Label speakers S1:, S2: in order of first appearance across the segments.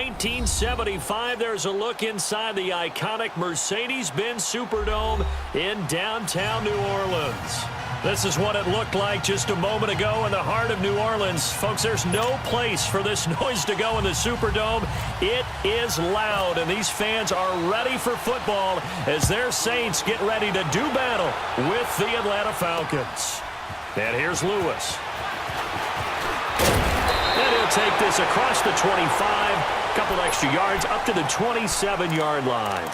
S1: 1975, there's a look inside the iconic Mercedes-Benz Superdome in downtown New Orleans. This is what it looked like just a moment ago in the heart of New Orleans. Folks, there's no place for this noise to go in the Superdome. It is loud, and these fans are ready for football as their Saints get ready to do battle with the Atlanta Falcons. And here's Lewis. And he'll take this across the 25, a couple extra yards up to the 27-yard line.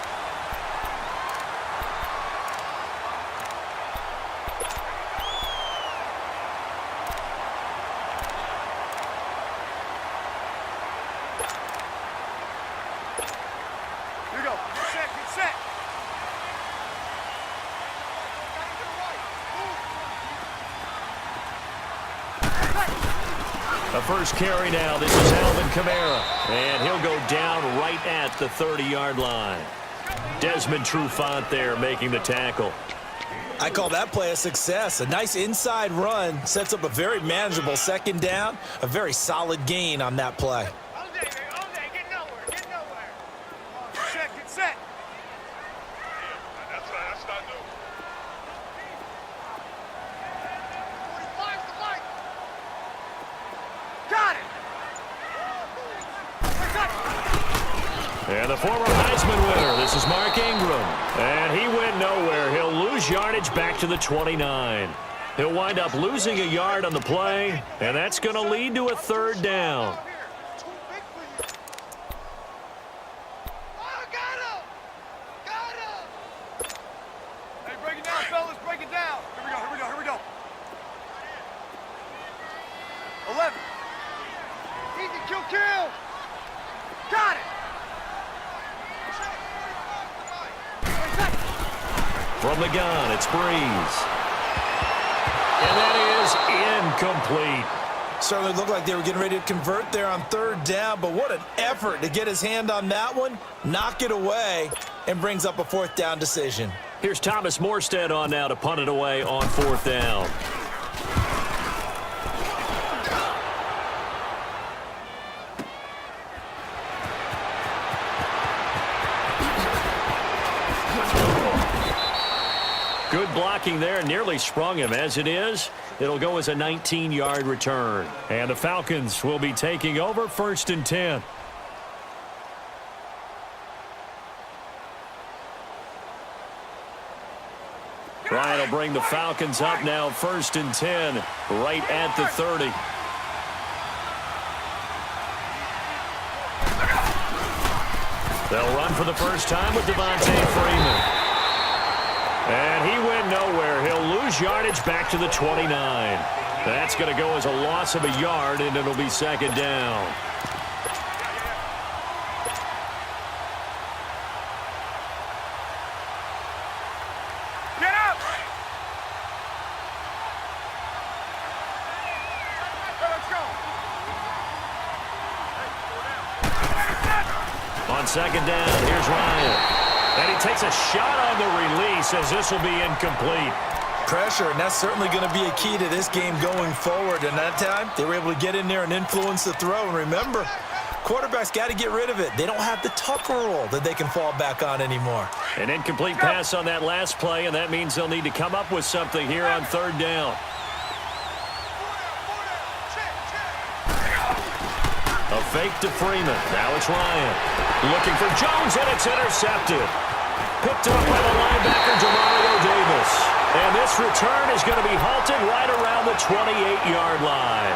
S1: The first carry now. This is Alvin Kamara. And he'll go down right at the 30-yard line. Desmond Trufant there making the tackle.
S2: I call that play a success. A nice inside run sets up a very manageable second down. A very solid gain on that play.
S1: And the former Heisman winner, this is Mark Ingram. And he went nowhere. He'll lose yardage back to the 29. He'll wind up losing a yard on the play, and that's going to lead to a third down.
S3: Hey, break it down, fellas. Break it down. Here we go. 11. Easy, kill. Got it.
S1: From the gun, it's Breeze. And that is incomplete.
S2: Certainly looked like they were getting ready to convert there on third down, but what an effort to get his hand on that one, knock it away, and brings up a fourth down decision.
S1: Here's Thomas Morstead on now to punt it away on fourth down. Good blocking there, nearly sprung him. As it is, it'll go as a 19-yard return. And the Falcons will be taking over 1st and 10. Ryan will bring the Falcons up now 1st and 10, right at the 30. They'll run for the first time with Devontae Freeman. And he went nowhere. He'll lose yardage back to the 29. That's going to go as a loss of a yard, and it'll be second down.
S3: Get up! Let's
S1: go. On second down, here's Ryan. And he takes a shot on the release as this will be incomplete.
S2: Pressure, and that's certainly going to be a key to this game going forward. And that time, they were able to get in there and influence the throw. And remember, quarterbacks got to get rid of it. They don't have the Tucker rule that they can fall back on anymore.
S1: An incomplete pass on that last play, and that means they'll need to come up with something here on third down. A fake to Freeman. Now it's Ryan. Looking for Jones, and it's intercepted. Picked up by the linebacker, Demario Davis. And this return is going to be halted right around the 28-yard line.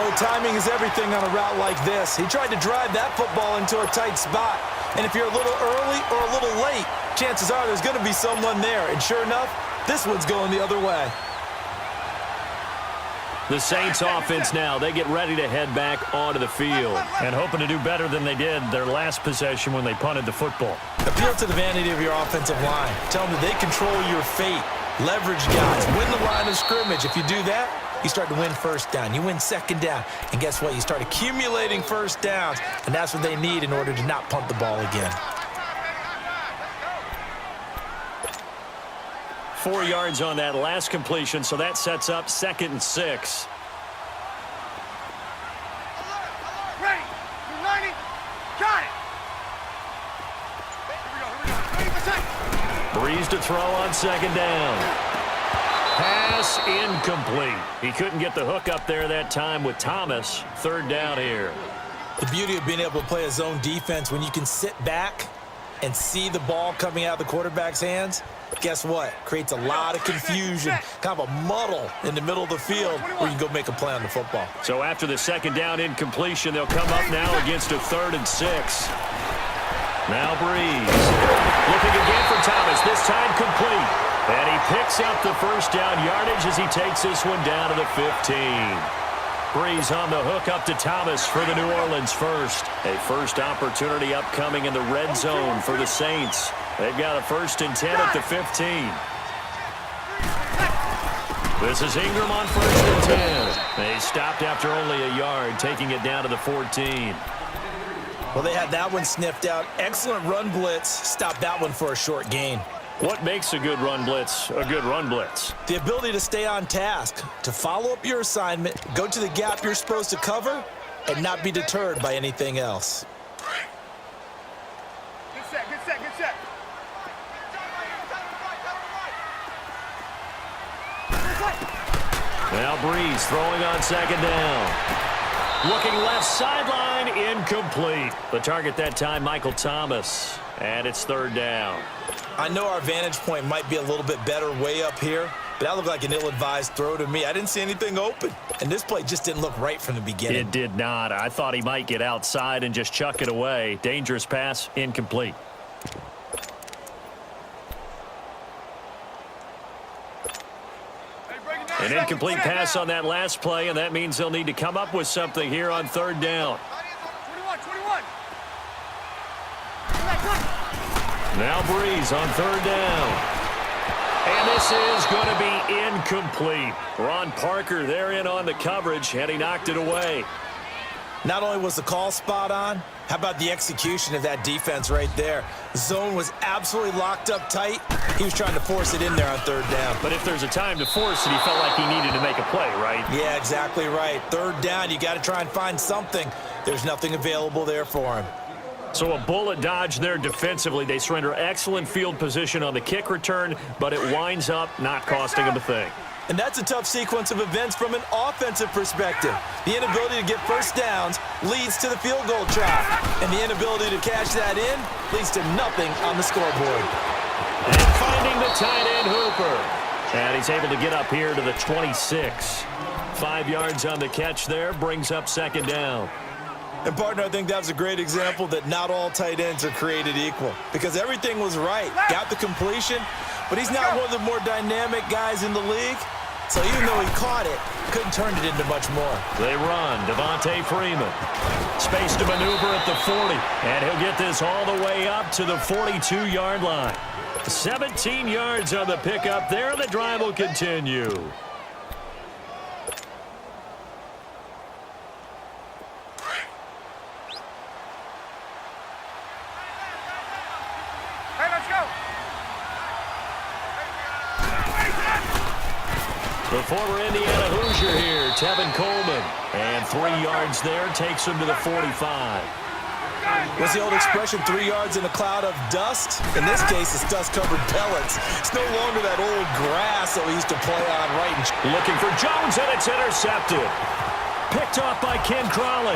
S2: Oh, timing is everything on a route like this. He tried to drive that football into a tight spot. And if you're a little early or a little late, chances are there's going to be someone there. And sure enough, this one's going the other way.
S1: The Saints offense now, they get ready to head back onto the field and hoping to do better than they did their last possession when they punted the football.
S2: Appeal to the vanity of your offensive line. Tell them that they control your fate. Leverage guys. Win the line of scrimmage. If you do that, you start to win first down. You win second down. And guess what? You start accumulating first downs, and that's what they need in order to not punt the ball again.
S1: 4 yards on that last completion, so that sets up 2nd and 6.
S3: Ready. 90.
S1: Breeze to throw on second down. Pass incomplete. He couldn't get the hook up there that time with Thomas. Third down here.
S2: The beauty of being able to play a zone defense when you can sit back and see the ball coming out of the quarterback's hands, guess what? Creates a lot of confusion, kind of a muddle in the middle of the field where you can go make a play on the football.
S1: So after the second down incompletion, they'll come up now against a 3rd and 6. Now Breeze. Looking again for Thomas, this time complete. And he picks up the first down yardage as he takes this one down to the 15. Breeze on the hook up to Thomas for the New Orleans first. A first opportunity upcoming in the red zone for the Saints. They've got a 1st and 10 at the 15. This is Ingram on 1st and 10. They stopped after only a yard, taking it down to the 14.
S2: Well, they had that one sniffed out. Excellent run blitz. Stopped that one for a short gain.
S1: What makes a good run blitz a good run blitz?
S2: The ability to stay on task, to follow up your assignment, go to the gap you're supposed to cover, and not be deterred by anything else.
S3: Good set, good set, good set.
S1: Now Breeze throwing on second down. Looking left sideline, incomplete. The target that time, Michael Thomas. And it's 3rd down.
S2: I know our vantage point might be a little bit better way up here, but that looked like an ill-advised throw to me. I didn't see anything open, and this play just didn't look right from the beginning.
S1: It did not. I thought he might get outside and just chuck it away. Dangerous pass, incomplete. An incomplete pass on that last play, and that means they'll need to come up with something here on 3rd down.
S3: 21.
S1: Now Breeze on 3rd down. And this is going to be incomplete. Ron Parker there in on the coverage, and he knocked it away.
S2: Not only was the call spot on, how about the execution of that defense right there? Zone was absolutely locked up tight. He was trying to force it in there on 3rd down.
S1: But if there's a time to force it, he felt like he needed to make a play, right?
S2: Yeah, exactly right. 3rd down, you got to try and find something. There's nothing available there for him.
S1: So a bullet dodge there defensively. They surrender excellent field position on the kick return, but it winds up not costing them a thing.
S2: And that's a tough sequence of events from an offensive perspective. The inability to get first downs leads to the field goal trap. And the inability to cash that in leads to nothing on the scoreboard.
S1: And finding the tight end Hooper. And he's able to get up here to the 26. 5 yards on the catch there, brings up 2nd down.
S2: And, partner, I think that's a great example that not all tight ends are created equal. Because everything was right. Got the completion, but he's not one of the more dynamic guys in the league. So even though he caught it, couldn't turn it into much more.
S1: They run. Devontae Freeman. Space to maneuver at the 40. And he'll get this all the way up to the 42-yard line. 17 yards on the pickup there. The drive will continue.
S3: Hey, let's go.
S1: The former Indiana Hoosier here, Tevin Coleman. And 3 yards there takes him to the 45.
S2: What's the old expression, 3 yards in a cloud of dust? In this case, it's dust-covered pellets. It's no longer that old grass that we used to play on right and
S1: looking for Jones, and it's intercepted. Picked off by Ken Crawley.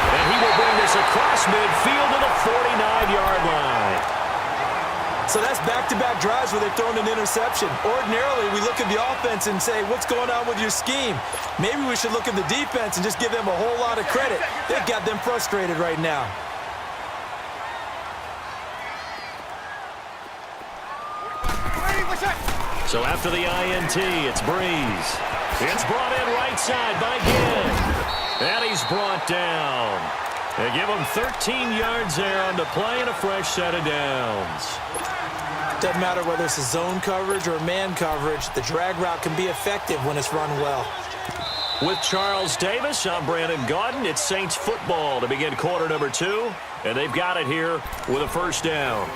S1: And he will bring this across midfield to the 49-yard line.
S2: So that's back-to-back drives where they've thrown an interception. Ordinarily, we look at the offense and say, what's going on with your scheme? Maybe we should look at the defense and just give them a whole lot of credit. They've got them frustrated right now.
S1: So after the INT, it's Breeze. It's brought in right side by Ginn. And he's brought down. They give him 13 yards there on the play and a fresh set of downs.
S2: Doesn't matter whether it's a zone coverage or man coverage, the drag route can be effective when it's run well.
S1: With Charles Davis, I'm Brandon Gaudin. It's Saints football to begin quarter number 2, and they've got it here with a first down.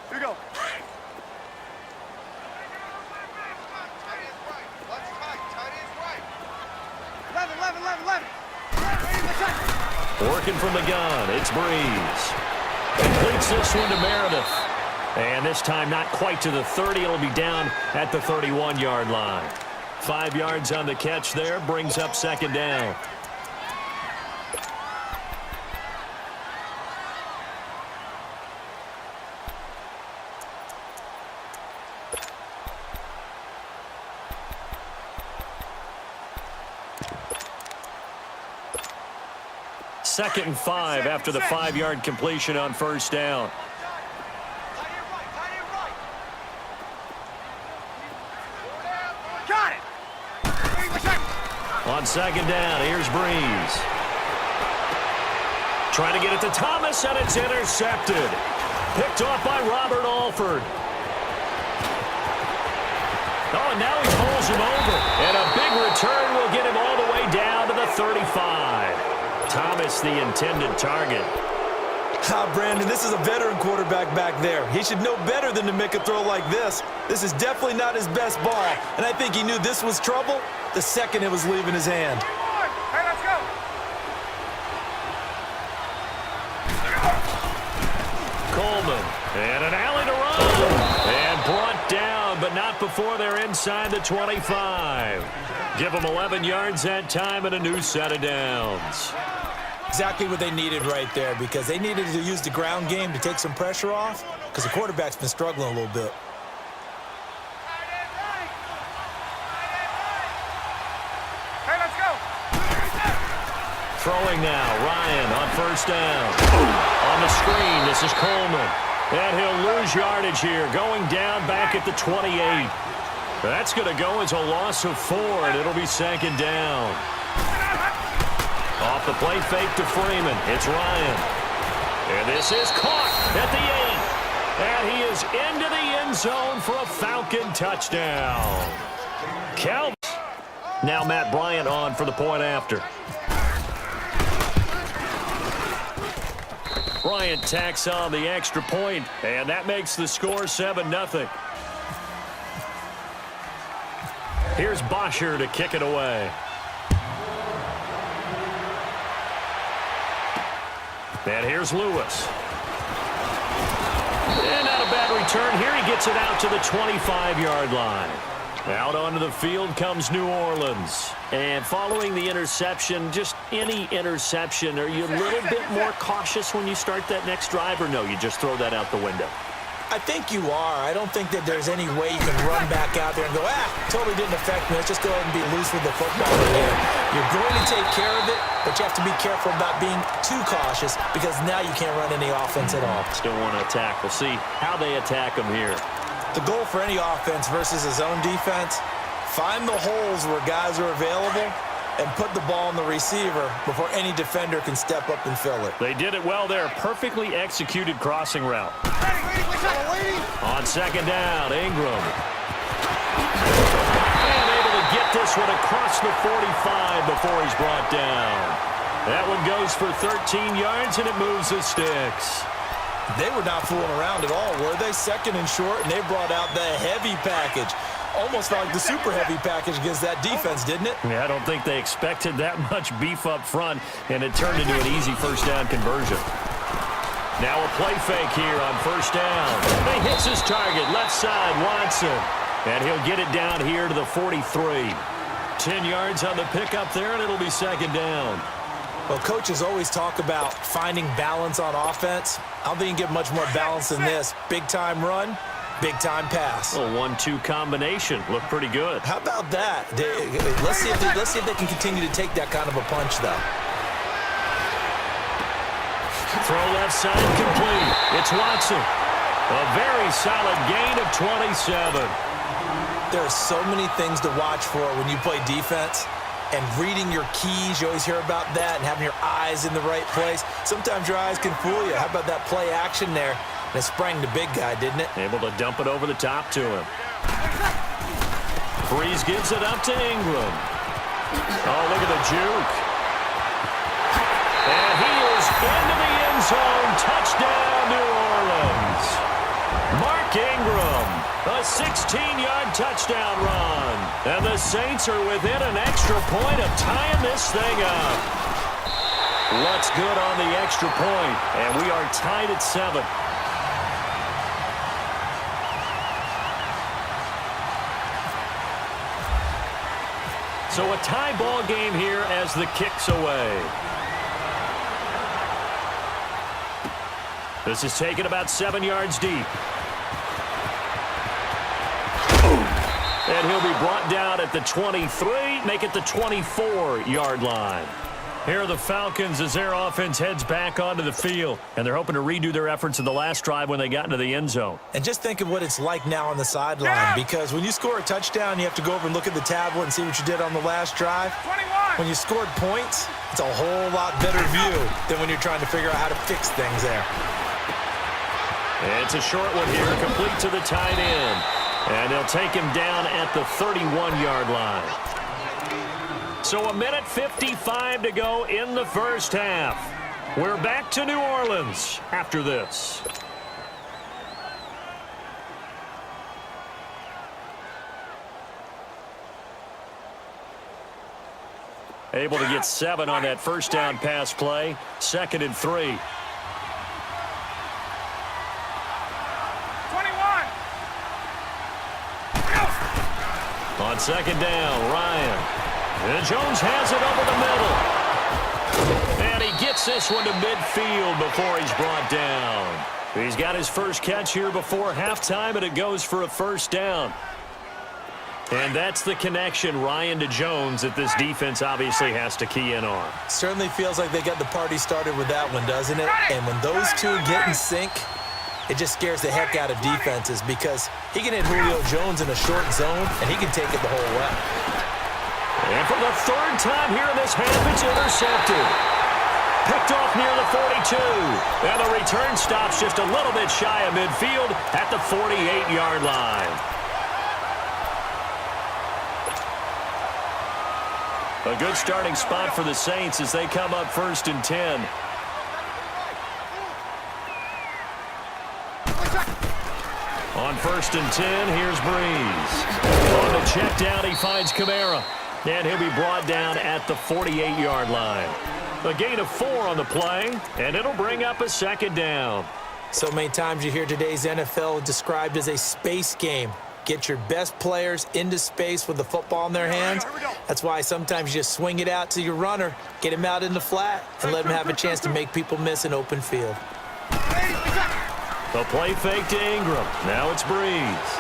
S3: Here we go.
S1: Working from the gun, it's Breeze. Completes this one to Meredith. And this time not quite to the 30. It'll be down at the 31-yard line. 5 yards on the catch there, brings up second down. Second and 5 after the 5-yard completion on first down.
S3: Got it.
S1: On second down, here's Breeze. Trying to get it to Thomas, and it's intercepted. Picked off by Robert Alford. Oh, and now he pulls him over. And a big return will get him all the way down to the 35. Thomas, the intended target.
S2: Brandon, this is a veteran quarterback back there. He should know better than to make a throw like this. This is definitely not his best ball, and I think he knew this was trouble the second it was leaving his hand.
S3: Hey, let's go.
S1: Coleman, and an alley to run. And brought down, but not before they're inside the 25. Give them 11 yards that time and a new set of downs.
S2: Exactly what they needed right there, because they needed to use the ground game to take some pressure off, because the quarterback's been struggling a little bit.
S3: Hey, let's go.
S1: Throwing now, Ryan on first down. On the screen, this is Coleman. And he'll lose yardage here, going down back at the 28. That's going to go as a loss of 4, and it'll be second down. Off the play fake to Freeman. It's Ryan. And this is caught at the 8. And he is into the end zone for a Falcon touchdown. Calvin. Now Matt Bryant on for the point after. Bryant tacks on the extra point, and that makes the score 7-0. Here's Bosher to kick it away. And here's Lewis. And not a bad return here. He gets it out to the 25-yard line. Out onto the field comes New Orleans. And following the interception, just any interception, are you a little bit more cautious when you start that next drive, or no, you just throw that out the window?
S2: I think you are. I don't think that there's any way you can run back out there and go, totally didn't affect me. Let's just go ahead and be loose with the football here. You're going to take care of it, but you have to be careful about being too cautious, because now you can't run any offense at all.
S1: Still want to attack. We'll see how they attack them here.
S2: The goal for any offense versus a zone defense, find the holes where guys are available and put the ball in the receiver before any defender can step up and fill it.
S1: They did it well there. Perfectly executed crossing route. On second down, Ingram. And able to get this one across the 45 before he's brought down. That one goes for 13 yards, and it moves the sticks.
S2: They were not fooling around at all, were they? Second and short, and they brought out the heavy package. Almost like the super heavy package against that defense, didn't it?
S1: Yeah, I don't think they expected that much beef up front, and it turned into an easy first down conversion. Now a play fake here on first down. He hits his target, left side, Watson. And he'll get it down here to the 43. 10 yards on the pickup there, and it'll be second down.
S2: Well, coaches always talk about finding balance on offense. I don't think you can get much more balance than this. Big-time run, big-time pass.
S1: A 1-2 combination. Looked pretty good.
S2: How about that? Let's see if they can continue to take that kind of a punch, though.
S1: Throw left side complete. It's Watson. A very solid gain of 27.
S2: There are so many things to watch for when you play defense. And reading your keys, you always hear about that, and having your eyes in the right place. Sometimes your eyes can fool you. How about that play action there? And it sprang the big guy, didn't it?
S1: Able to dump it over the top to him. Breeze gives it up to Ingram. Oh, look at the juke. And he is into the end zone. Touchdown, New Orleans. Mark Ingram, a 16-yard touchdown run. And the Saints are within an extra point of tying this thing up. What's good on the extra point? And we are tied at 7. So a tie ball game here as the kick's away. This is taken about 7 yards deep. And he'll be brought down at the 23, make it the 24-yard line. Here are the Falcons as their offense heads back onto the field. And they're hoping to redo their efforts in the last drive when they got into the end zone.
S2: And just think of what it's like now on the sideline. Because when you score a touchdown, you have to go over and look at the tablet and see what you did on the last drive.
S3: 21.
S2: When you scored points, it's a whole lot better view than when you're trying to figure out how to fix things there.
S1: It's a short one here, complete to the tight end. And they'll take him down at the 31-yard line. So a minute 55 to go in the first half. We're back to New Orleans after this. Able to get 7 on that first down pass play. 2nd and 3.
S3: 21.
S1: On 2nd down, Ryan. And Jones has it over the middle. And he gets this one to midfield before he's brought down. He's got his first catch here before halftime, and it goes for a first down. And that's the connection, Ryan to Jones, that this defense obviously has to key in on.
S2: Certainly feels like they got the party started with that one, doesn't it? And when those two get in sync, it just scares the heck out of defenses because he can hit Julio Jones in a short zone, and he can take it the whole way.
S1: And for the 3rd time here in this half, it's intercepted. Picked off near the 42. And the return stops just a little bit shy of midfield at the 48-yard line. A good starting spot for the Saints as they come up 1st and 10. On 1st and 10, here's Breeze. On the check down, he finds Kamara. And he'll be brought down at the 48-yard line. A gain of 4 on the play, and it'll bring up a 2nd down.
S2: So many times you hear today's NFL described as a space game. Get your best players into space with the football in their hands. That's why sometimes you just swing it out to your runner, get him out in the flat, and let him have a chance to make people miss an open field.
S1: The play fake to Ingram. Now it's Breeze.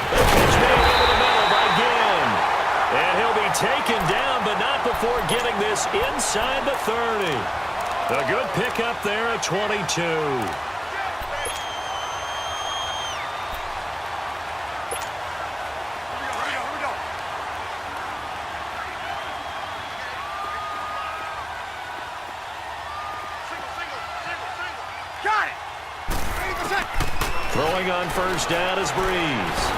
S1: The pitch made over the middle by Ginn. And he'll be taken down, but not before getting this inside the 30. A good pickup there at 22. Throwing on 1st down is Breeze.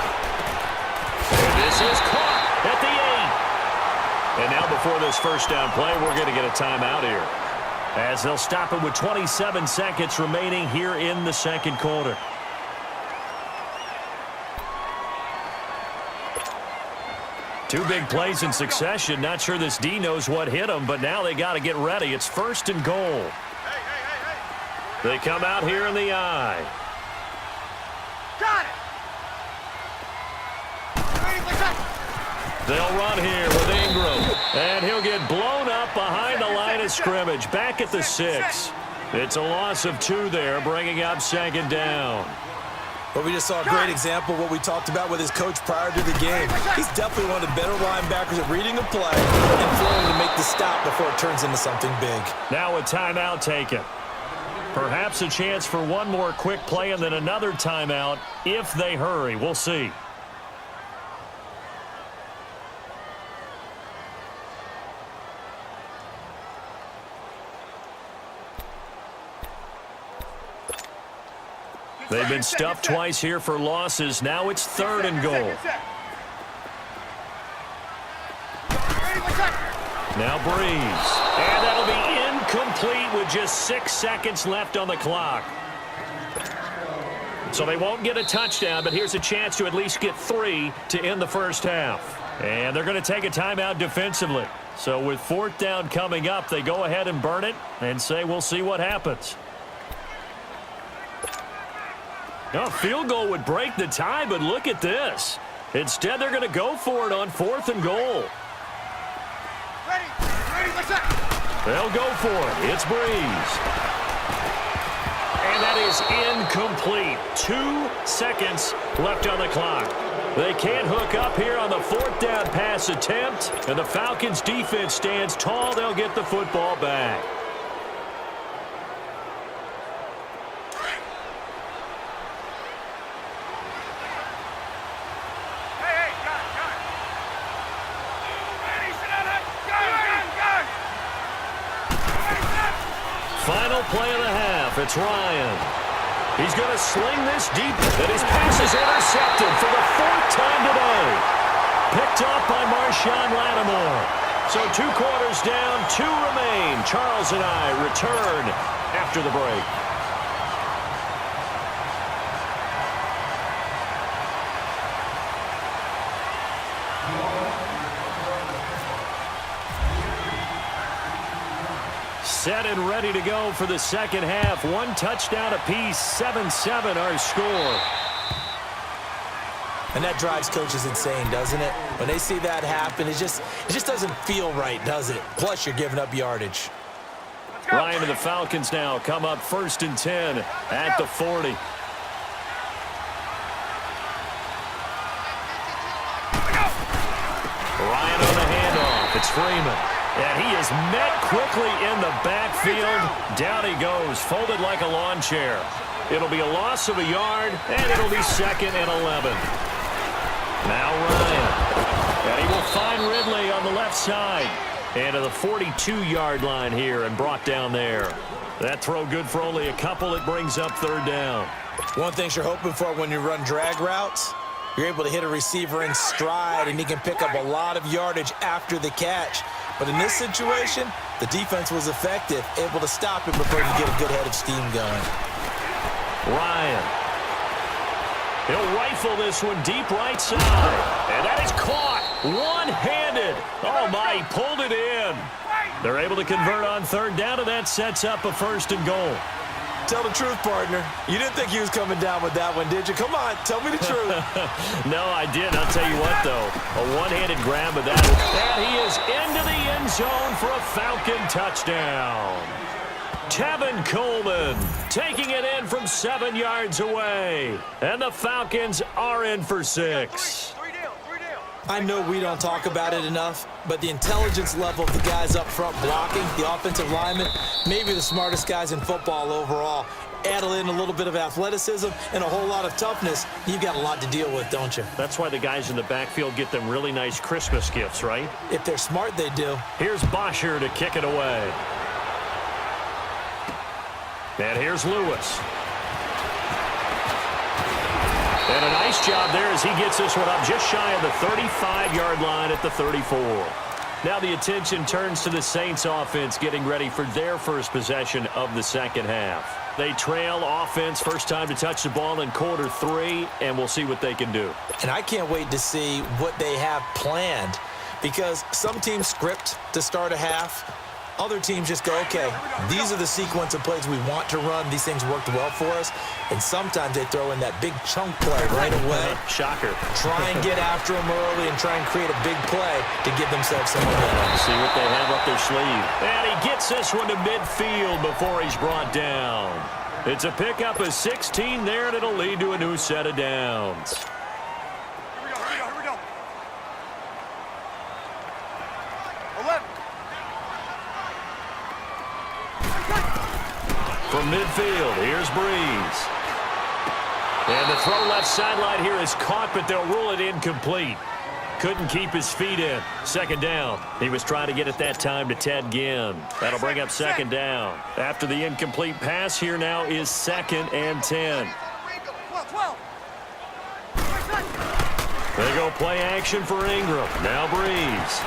S1: And this is caught at the 8. And now before this 1st down play, we're going to get a timeout here, as they'll stop it with 27 seconds remaining here in the 2nd quarter. Two big plays in succession. Not sure this D knows what hit him, but now they got to get ready. It's 1st and goal. They come out here in the I.
S3: Got it.
S1: They'll run here with Ingram. And he'll get blown up behind the line of scrimmage. Back at the 6. It's a loss of 2 there, bringing up 2nd down.
S2: Well, we just saw a great example of what we talked about with his coach prior to the game. He's definitely one of the better linebackers at reading a play and flowing to make the stop before it turns into something big.
S1: Now a timeout taken. Perhaps a chance for one more quick play and then another timeout if they hurry. We'll see. They've been stuffed twice here for losses. Now it's 3rd and goal. Now Breeze. And that'll be incomplete with just 6 seconds left on the clock. So they won't get a touchdown, but here's a chance to at least get 3 to end the first half. And they're going to take a timeout defensively. So with 4th down coming up, they go ahead and burn it and say we'll see what happens. Now, a field goal would break the tie, but look at this. Instead, they're going to go for it on 4th and goal.
S3: Ready, let's set.
S1: They'll go for it. It's Breeze. And that is incomplete. 2 seconds left on the clock. They can't hook up here on the 4th down pass attempt, and the Falcons defense stands tall. They'll get the football back.
S3: Hey, guys. Ready, sit down, guys. Ready, set.
S1: Final play of the half. It's Ryan. He's going to sling this deep, and his pass is intercepted for the 4th time today. Picked up by Marshawn Lattimore. So 2 quarters down, 2 remain. Charles and I return after the break. Set and ready to go for the second half. 1 touchdown apiece, 7-7 our score.
S2: And that drives coaches insane, doesn't it? When they see that happen, it just doesn't feel right, does it? Plus, you're giving up yardage.
S1: Ryan and the Falcons now come up 1st and 10 at the 40. Ryan on the handoff. It's Freeman. And he is met quickly in the backfield. Down he goes, folded like a lawn chair. It'll be a loss of a yard, and it'll be 2nd and 11. Now Ryan. And he will find Ridley on the left side. And to the 42-yard line here and brought down there. That throw good for only a couple. It brings up 3rd down.
S2: One thing you're hoping for when you run drag routes, you're able to hit a receiver in stride, and he can pick up a lot of yardage after the catch. But in this situation, the defense was effective, able to stop him before he get a good head of steam going.
S1: Ryan. He'll rifle this one deep right side. And that is caught one-handed. Oh, my, he pulled it in. They're able to convert on 3rd down, and that sets up a 1st and goal.
S2: Tell the truth, partner. You didn't think he was coming down with that one, did you? Come on, tell me the truth.
S1: No, I didn't. I'll tell you what, though. A one-handed grab of that. And he is into the end zone for a Falcon touchdown. Tevin Coleman taking it in from 7 yards away. And the Falcons are in for 6.
S2: I know we don't talk about it enough, but the intelligence level of the guys up front blocking, the offensive linemen, maybe the smartest guys in football overall. Add in a little bit of athleticism and a whole lot of toughness, you've got a lot to deal with, don't you?
S1: That's why the guys in the backfield get them really nice Christmas gifts, right?
S2: If they're smart, they do.
S1: Here's Bosher to kick it away. And here's Lewis. And a nice job there as he gets this one up just shy of the 35-yard line at the 34. Now the attention turns to the Saints offense getting ready for their first possession of the second half. They trail offense, first time to touch the ball in quarter 3, and we'll see what they can do.
S2: And I can't wait to see what they have planned, because some teams script to start a half. Other teams just go, okay, these are the sequence of plays we want to run. These things worked well for us. And sometimes they throw in that big chunk play right away.
S1: Shocker.
S2: Try and get after them early and try and create a big play to give themselves some momentum.
S1: See what they have up their sleeve. And he gets this one to midfield before he's brought down. It's a pickup of 16 there, and it'll lead to a new set of downs.
S3: Here we go. 11.
S1: From midfield, here's Breeze. And the throw left sideline here is caught, but they'll rule it incomplete. Couldn't keep his feet in. Second down. He was trying to get it that time to Ted Ginn. That'll bring up 2nd down. After the incomplete pass, here now is 2nd and 10.
S3: 12.
S1: They go play action for Ingram. Now Breeze.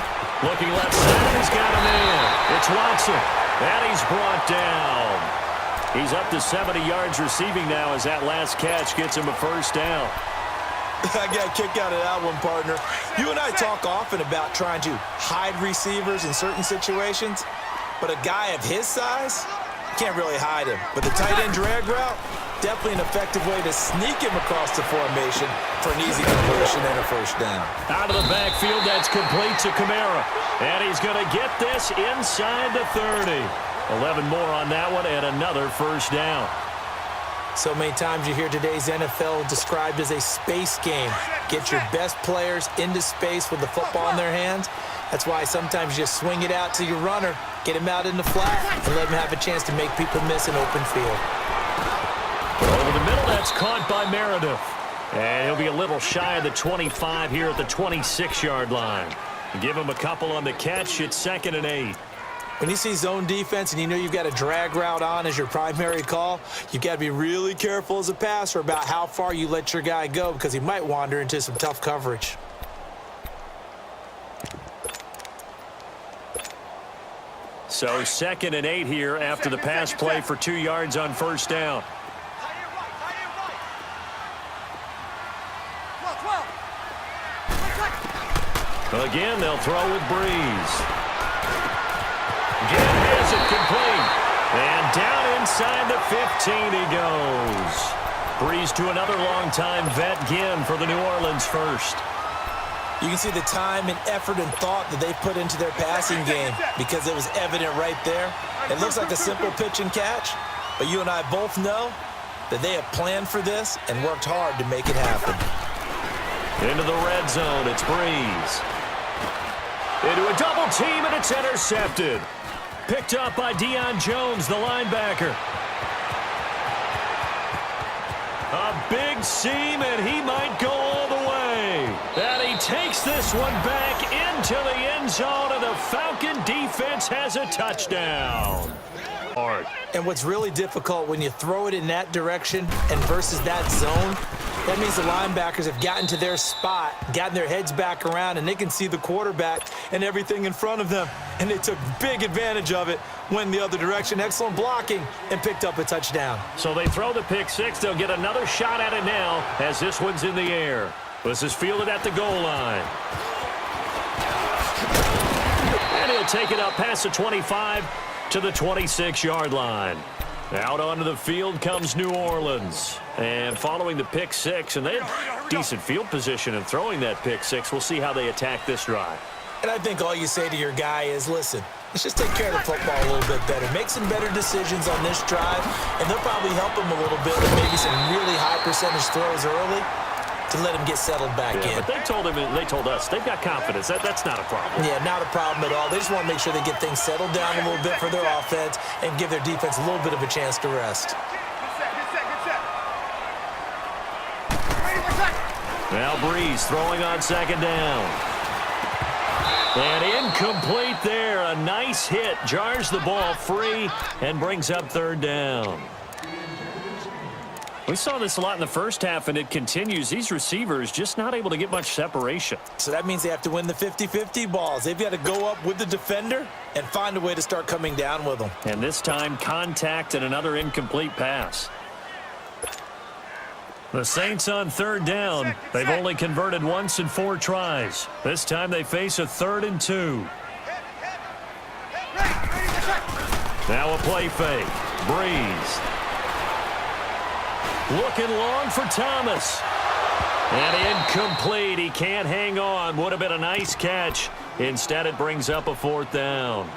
S1: Looking left side, he's got a man. It's Watson. And he's brought down. He's up to 70 yards receiving now as that last catch gets him a 1st down.
S2: I got a kick out of that one, partner. You and I talk often about trying to hide receivers in certain situations, but a guy of his size, can't really hide him. But the tight end drag route, definitely an effective way to sneak him across the formation for an easy conversion and a first down.
S1: Out of the backfield, that's complete to Kamara. And he's going to get this inside the 30. 11 more on that one and another first down.
S2: So many times you hear today's NFL described as a space game. Get your best players into space with the football in their hands. That's why sometimes you just swing it out to your runner, get him out in the flat, and let him have a chance to make people miss an open field.
S1: Over the middle, that's caught by Meredith. And he'll be a little shy of the 25 here at the 26-yard line. Give him a couple on the catch. It's 2nd and 8.
S2: When you see zone defense and you know you've got a drag route on as your primary call, you've got to be really careful as a passer about how far you let your guy go because he might wander into some tough coverage.
S1: So 2nd and 8 here after the pass play for 2 yards on first down. Again, they'll throw with Breeze. Again, has it complete. And down inside the 15 he goes. Breeze to another long-time vet, Ginn, for the New Orleans first.
S2: You can see the time and effort and thought that they put into their passing game because it was evident right there. It looks like a simple pitch and catch, but you and I both know that they have planned for this and worked hard to make it happen.
S1: Into the red zone, it's Breeze. Into a double team, and it's intercepted. Picked up by Deion Jones, the linebacker. A big seam, and he might go all the way. And he takes this one back into the end zone, and the Falcon defense has a touchdown.
S2: And what's really difficult when you throw it in that direction and versus that zone, that means the linebackers have gotten to their spot, gotten their heads back around, and they can see the quarterback and everything in front of them. And they took big advantage of it, went the other direction, excellent blocking, and picked up a touchdown.
S1: So they throw the pick six. They'll get another shot at it now as this one's in the air. This is fielded at the goal line. And he'll take it up past the 25 to the 26-yard line. Out onto the field comes New Orleans. And following the pick six, and they had decent field position in throwing that pick six. We'll see how they attack this drive.
S2: And I think all you say to your guy is, listen, let's just take care of the football a little bit better. Make some better decisions on this drive, and they'll probably help him a little bit with maybe some really high percentage throws early to let him get settled back in.
S1: But they told him, they told us, they've got confidence. That's not a problem.
S2: Yeah, not a problem at all. They just want to make sure they get things settled down a little bit for their offense and give their defense a little bit of a chance to rest.
S1: Now Breeze throwing on second down. And incomplete there. A nice hit. Jars the ball free and brings up third down. We saw this a lot in the first half, and it continues. These receivers just not able to get much separation.
S2: So that means they have to win the 50-50 balls. They've got to go up with the defender and find a way to start coming down with them.
S1: And this time, contact and another incomplete pass. The Saints on third down. They've only converted once in 4 tries. This time they face a 3rd and 2. Now a play fake. Breeze. Looking long for Thomas. And incomplete. He can't hang on. Would have been a nice catch. Instead, it brings up a 4th down.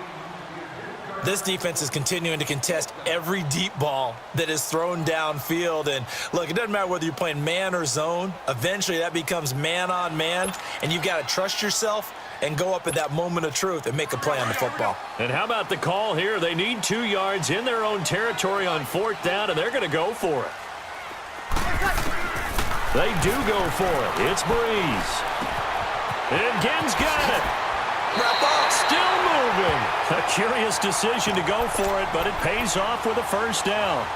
S2: This defense is continuing to contest every deep ball that is thrown downfield. And, look, it doesn't matter whether you're playing man or zone. Eventually, that becomes man on man. And you've got to trust yourself and go up at that moment of truth and make a play on the football.
S1: And how about the call here? They need 2 yards in their own territory on 4th down, and they're going to go for it. They do go for it. It's Breeze. And Ginn's got it.
S2: Wrap up.
S1: Still moving. A curious decision to go for it, but it pays off with a first down.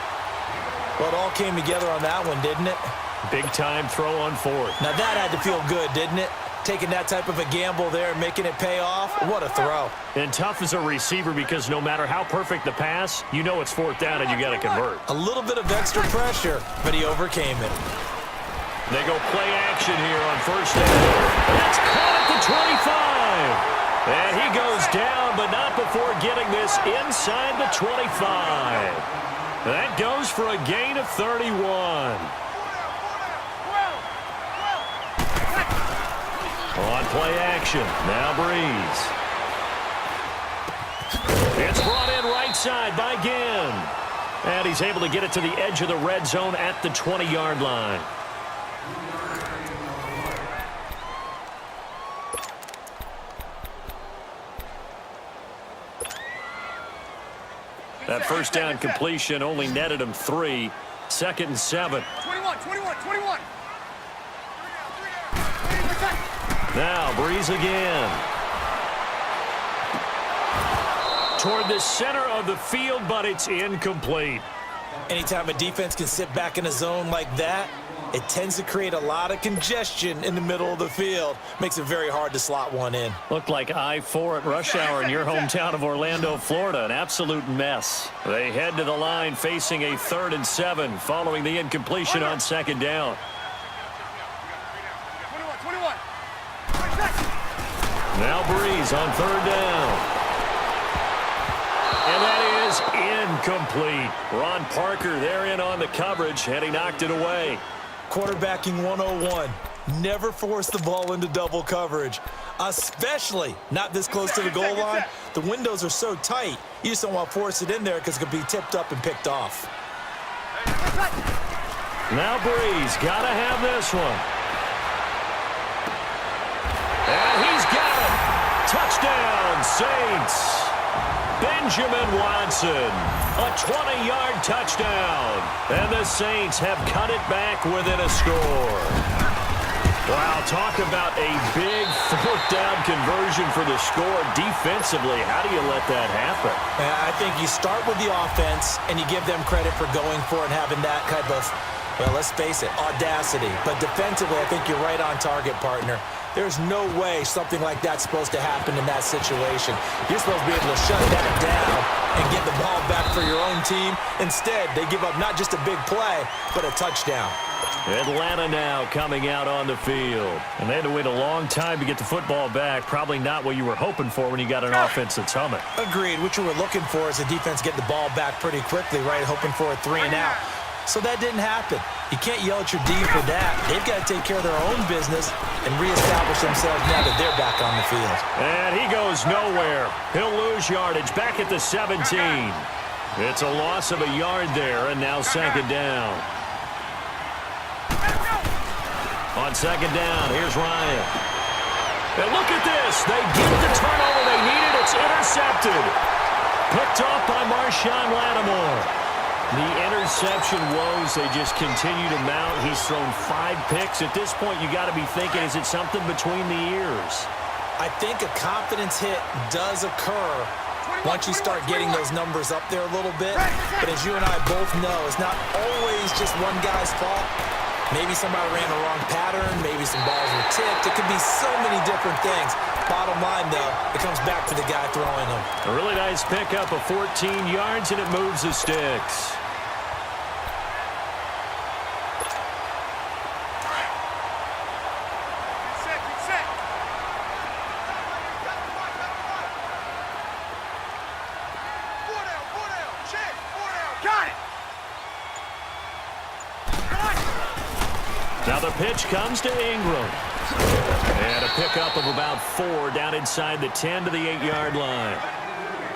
S2: Well, it all came together on that one, didn't it?
S1: Big-time throw on 4th.
S2: Now, that had to feel good, didn't it? Taking that type of a gamble there and making it pay off. What a throw.
S1: And tough as a receiver because no matter how perfect the pass, you know it's 4th down and you got to convert.
S2: A little bit of extra pressure, but he overcame it.
S1: They go play action here on first down. That's caught at the 25. And he goes down, but not before getting this inside the 25. That goes for a gain of 31. On play action, now Breeze. It's brought in right side by Ginn. And he's able to get it to the edge of the red zone at the 20-yard line. That first down completion only netted him 3. 2nd and 7.
S3: 21.
S1: Now Breeze again. Toward the center of the field, but it's incomplete.
S2: Anytime a defense can sit back in a zone like that, it tends to create a lot of congestion in the middle of the field. Makes it very hard to slot one in.
S1: Looked like I-4 at rush hour in your hometown of Orlando, Florida. An absolute mess. They head to the line facing a 3rd and 7 following the incompletion on 2nd down.
S3: 21.
S1: Now Breeze on 3rd down. And that is incomplete. Ron Parker there in on the coverage, and he knocked it away.
S2: Quarterbacking 101. Never force the ball into double coverage, especially not this close to the goal line. The windows are so tight, you just don't want to force it in there because it could be tipped up and picked off.
S1: Now Breeze, got to have this one. And he's got it. Touchdown, Saints. Benjamin Watson, a 20-yard touchdown. And the Saints have cut it back within a score. Wow, talk about a big 4th down conversion for the score defensively. How do you let that happen?
S2: I think you start with the offense, and you give them credit for going for it and having that type of, well, let's face it, audacity. But defensively, I think you're right on target, partner. There's no way something like that's supposed to happen in that situation. You're supposed to be able to shut that down and get the ball back for your own team. Instead, they give up not just a big play, but a touchdown.
S1: Atlanta now coming out on the field. And they had to wait a long time to get the football back. Probably not what you were hoping for when you got an offense that's humming.
S2: Agreed. What you were looking for is the defense get the ball back pretty quickly, right? Hoping for a 3 and out. So that didn't happen. You can't yell at your D for that. They've got to take care of their own business and reestablish themselves now that they're back on the field.
S1: And he goes nowhere. He'll lose yardage back at the 17. It's a loss of a yard there, and now 2nd down. On 2nd down, here's Ryan. And look at this. They get the turnover they needed. It's intercepted. Picked off by Marshawn Lattimore. The interception woes, they just continue to mount. He's thrown 5 picks. At this point, you got to be thinking, is it something between the ears?
S2: I think a confidence hit does occur once you start getting those numbers up there a little bit. But as you and I both know, it's not always just one guy's fault. Maybe somebody ran the wrong pattern. Maybe some balls were tipped. It could be so many different things. Bottom line, though, it comes back to the guy throwing them.
S1: A really nice pickup of 14 yards, and it moves the sticks. Now the pitch comes to Ingram. And a pickup of about 4 down inside the 10 to the 8-yard line.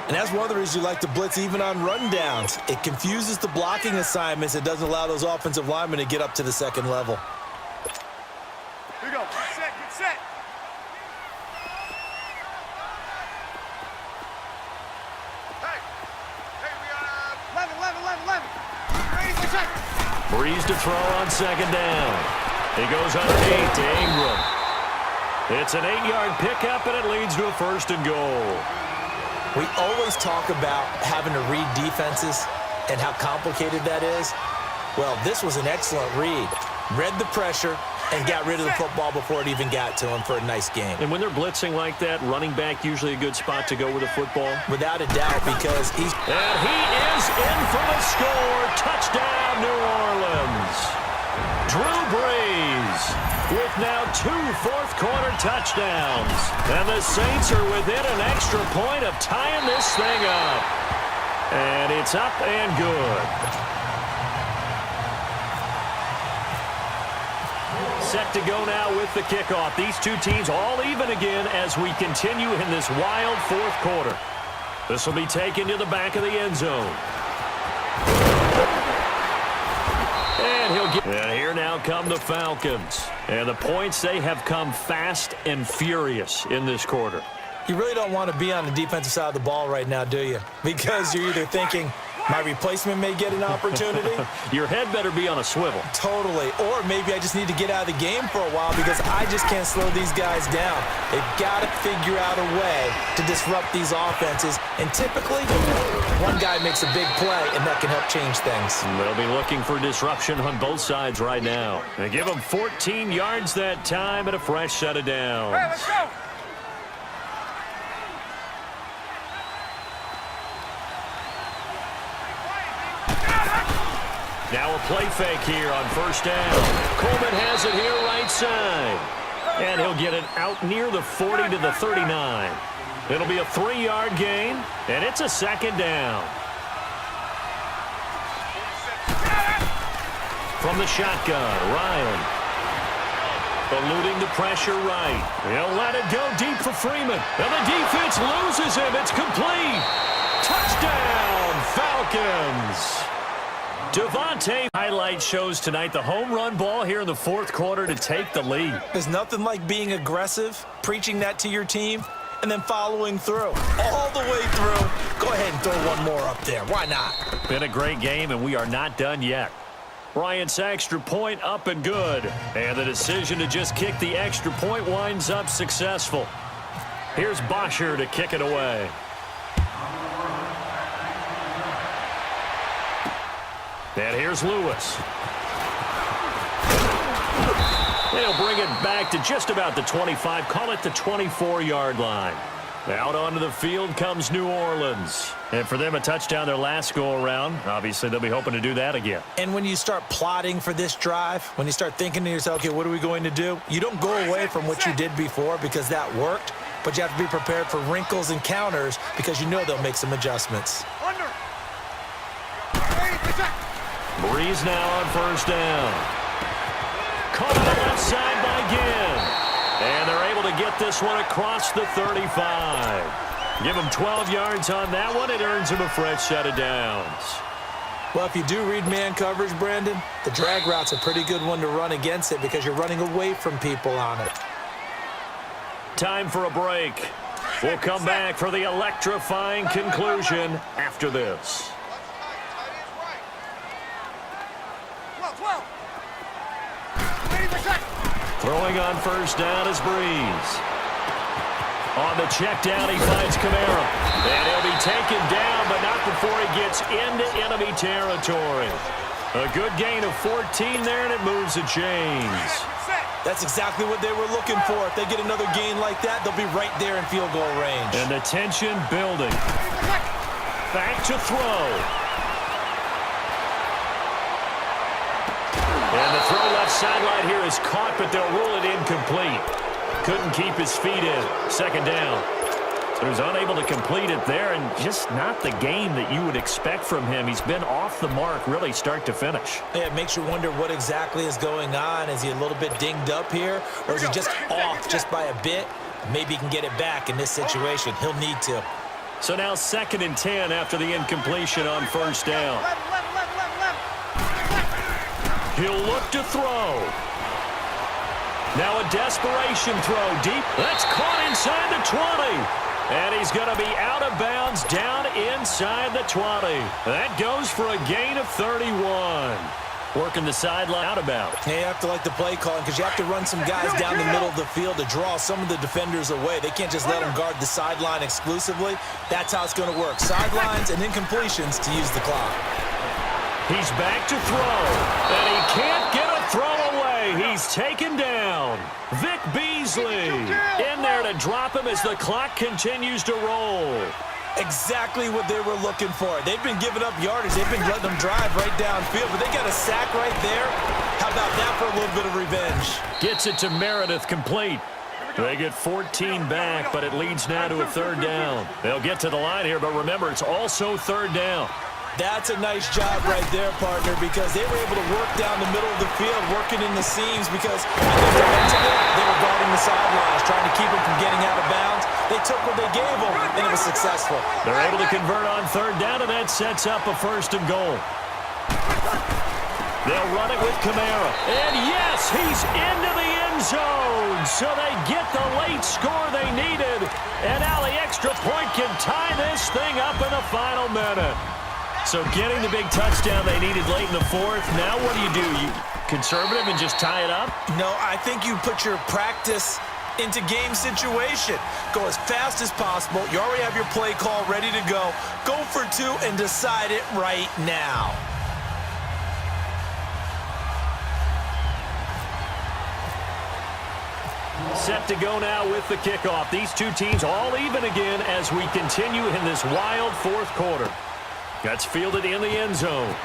S2: And that's one of the reasons you like to blitz even on rundowns. It confuses the blocking assignments. It doesn't allow those offensive linemen to get up to the 2nd level.
S3: Here we go. Get set. Hey, we got 11. Ready for check.
S1: Breeze to throw on 2nd down. He goes underneath to Ingram. It's an 8-yard pickup, and it leads to a 1st and goal.
S2: We always talk about having to read defenses and how complicated that is. Well, this was an excellent read. Read the pressure and got rid of the football before it even got to him for a nice game.
S1: And when they're blitzing like that, running back usually a good spot to go with the football?
S2: Without a doubt, because he's...
S1: And he is in for the score. Touchdown, New Orleans. Drew Brees with now 2 fourth-quarter touchdowns. And the Saints are within an extra point of tying this thing up. And it's up and good. Set to go now with the kickoff. These two teams all even again as we continue in this wild fourth quarter. This will be taken to the back of the end zone. And here now come the Falcons. And the points, they have come fast and furious in this quarter.
S2: You really don't want to be on the defensive side of the ball right now, do you? Because you're either thinking, my replacement may get an opportunity.
S1: Your head better be on a swivel.
S2: Totally. Or maybe I just need to get out of the game for a while because I just can't slow these guys down. They've got to figure out a way to disrupt these offenses. And typically, one guy makes a big play, and that can help change things.
S1: They'll be looking for disruption on both sides right now. They give them 14 yards that time and a fresh set of downs.
S3: Hey, let's go!
S1: Now a play fake here on first down. Coleman has it here right side. And he'll get it out near the 40 to the 39. It'll be a 3-yard gain, and it's a second down. From the shotgun, Ryan. Eluding the pressure right. He'll let it go deep for Freeman. And the defense loses him. It's complete. Touchdown, Falcons. Devontae. Highlight shows tonight the home run ball here in the fourth quarter to take the lead.
S2: There's nothing like being aggressive, preaching that to your team, and then following through. All the way through. Go ahead and throw one more up there. Why not?
S1: Been a great game, and we are not done yet. Bryant's extra point up and good. And the decision to just kick the extra point winds up successful. Here's Bosher to kick it away. And here's Lewis. They'll bring it back to just about the 25, call it the 24-yard line. Out onto the field comes New Orleans. And for them, a touchdown their last go-around. Obviously, they'll be hoping to do that again.
S2: And when you start plotting for this drive, when you start thinking to yourself, okay, what are we going to do? You don't go away from what you did before because that worked, but you have to be prepared for wrinkles and counters because you know they'll make some adjustments.
S3: Under!
S1: Breeze now on first down. Caught on the left side by Ginn. And they're able to get this one across the 35. Give them 12 yards on that one. It earns them a fresh set of downs.
S2: Well, if you do read man coverage, Brandon, the drag route's a pretty good one to run against it because you're running away from people on it.
S1: Time for a break. We'll come back for the electrifying conclusion after this. Throwing on first down is Breeze. On the check down, he finds Kamara. And he'll be taken down, but not before he gets into enemy territory. A good gain of 14 there, and it moves the chains.
S2: That's exactly what they were looking for. If they get another gain like that, they'll be right there in field goal range.
S1: And the tension building. Back to throw. And the throw left sideline here is caught, but they'll rule it incomplete. Couldn't keep his feet in. Second down. He was unable to complete it there, and just not the game that you would expect from him. He's been off the mark really start to finish.
S2: Yeah, it makes you wonder what exactly is going on. Is he a little bit dinged up here, or is he just off just by a bit? Maybe he can get it back in this situation. He'll need to.
S1: So now 2nd and 10 after the incompletion on first down. He'll look to throw. Now a desperation throw deep. That's caught inside the 20. And he's going to be out of bounds down inside the 20. That goes for a gain of 31. Working the sideline out of bounds.
S2: Yeah, you have to like the play calling because you have to run some guys down the middle of the field to draw some of the defenders away. They can't just let them guard the sideline exclusively. That's how it's going to work. Sidelines and incompletions to use the clock.
S1: He's back to throw, and he can't get a throw away. He's taken down. Vic Beasley in there to drop him as the clock continues to roll.
S2: Exactly what they were looking for. They've been giving up yardage. They've been letting them drive right downfield, but they got a sack right there. How about that for a little bit of revenge?
S1: Gets it to Meredith, complete. They get 14 back, but it leads now to a third down. They'll get to the line here, but remember, it's also third down.
S2: That's a nice job right there, partner, because they were able to work down the middle of the field, working in the seams, because I think defensively, they were guarding the sidelines, trying to keep them from getting out of bounds. They took what they gave them, and it was successful.
S1: They're able to convert on third down, and that sets up a first and goal. They'll run it with Kamara. And yes, he's into the end zone. So they get the late score they needed. And now the extra point can tie this thing up in the final minute. So getting the big touchdown they needed late in the fourth. Now what do? You conservative and just tie it up?
S2: No, I think you put your practice into game situation. Go as fast as possible. You already have your play call ready to go. Go for two and decide it right now.
S1: Set to go now with the kickoff. These two teams all even again as we continue in this wild fourth quarter. That's fielded in the end zone.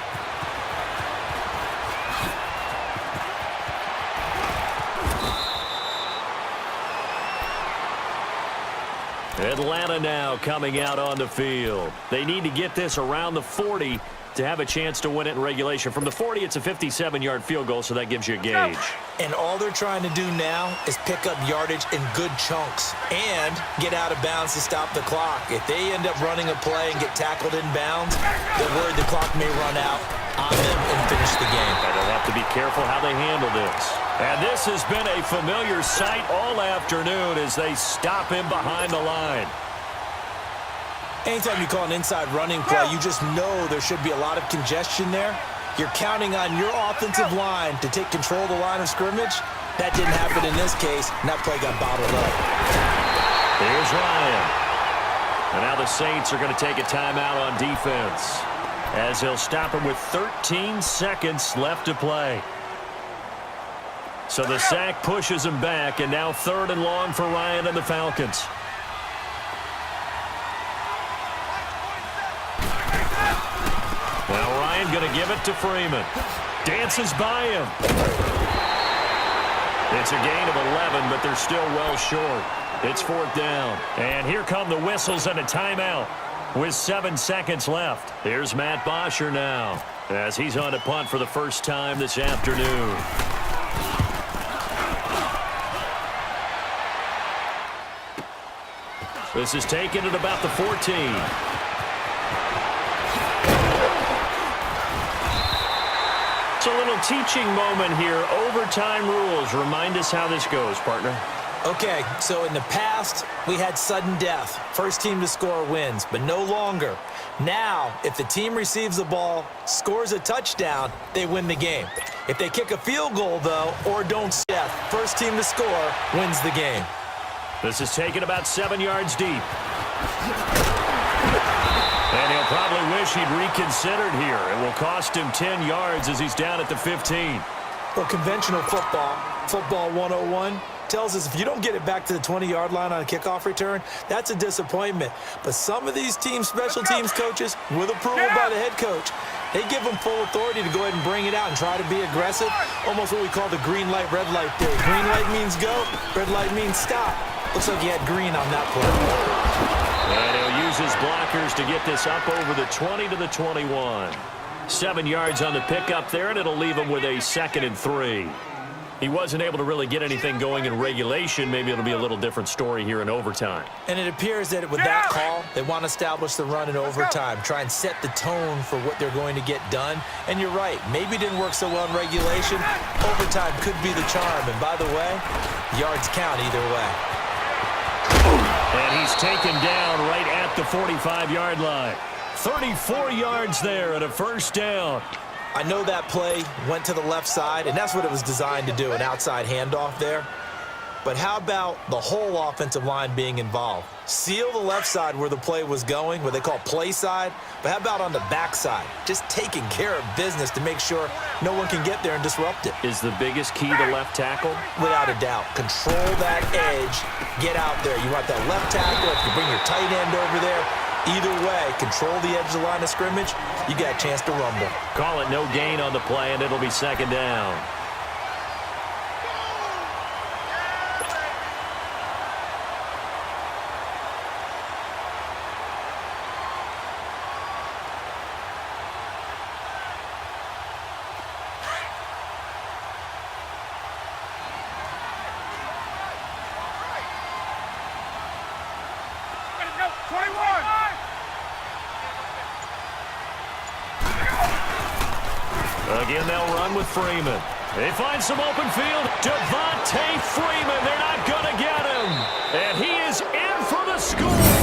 S1: Atlanta now coming out on the field. They need to get this around the 40 to have a chance to win it in regulation. From the 40, it's a 57-yard field goal, so that gives you a gauge.
S2: And all they're trying to do now is pick up yardage in good chunks and get out of bounds to stop the clock. If they end up running a play and get tackled in bounds, they're worried the clock may run out on them and finish the game.
S1: And they'll have to be careful how they handle this. And this has been a familiar sight all afternoon as they stop him behind the line.
S2: Anytime you call an inside running play, you just know there should be a lot of congestion there. You're counting on your offensive line to take control of the line of scrimmage. That didn't happen in this case, and that play got bottled up.
S1: Here's Ryan. And now the Saints are going to take a timeout on defense as they'll stop him with 13 seconds left to play. So the sack pushes him back, and now third and long for Ryan and the Falcons. Now Ryan going to give it to Freeman. Dances by him. It's a gain of 11, but they're still well short. It's fourth down. And here come the whistles and a timeout with 7 seconds left. Here's Matt Bosher now as he's on to punt for the first time this afternoon. This is taken at about the 14. It's a little teaching moment here. Overtime rules. Remind us how this goes, partner.
S2: Okay, so in the past, we had sudden death. First team to score wins, but no longer. Now, if the team receives the ball, scores a touchdown, they win the game. If they kick a field goal, though, or don't death, first team to score wins the game.
S1: This is taken about 7 yards deep. And he'll probably wish he'd reconsidered here. It will cost him 10 yards as he's down at the 15.
S2: Well, conventional football 101, tells us if you don't get it back to the 20-yard line on a kickoff return, that's a disappointment. But some of these teams, special teams coaches, with approval by the head coach, they give them full authority to go ahead and bring it out and try to be aggressive, almost what we call the green light, red light theory. Green light means go, red light means stop. Looks like he had green on that play.
S1: And he'll use his blockers to get this up over the 20 to the 21. 7 yards on the pickup there, and it'll leave him with a 2nd and 3. He wasn't able to really get anything going in regulation. Maybe it'll be a little different story here in overtime.
S2: And it appears that with that call, they want to establish the run in overtime, try and set the tone for what they're going to get done. And you're right, maybe it didn't work so well in regulation. Overtime could be the charm. And by the way, yards count either way.
S1: And he's taken down right at the 45-yard line. 34 yards there and a first down.
S2: I know that play went to the left side, and that's what it was designed to do, an outside handoff there. But how about the whole offensive line being involved? Seal the left side where the play was going, what they call play side, but how about on the back side? Just taking care of business to make sure no one can get there and disrupt it.
S1: Is the biggest key to left tackle?
S2: Without a doubt. Control that edge. Get out there. You want that left tackle. If you bring your tight end over there, either way, control the edge of the line of scrimmage, you got a chance to rumble.
S1: Call it no gain on the play, and it'll be second down. Again, they'll run with Freeman. They find some open field. Devontae Freeman. They're not going to get him. And he is in for the score.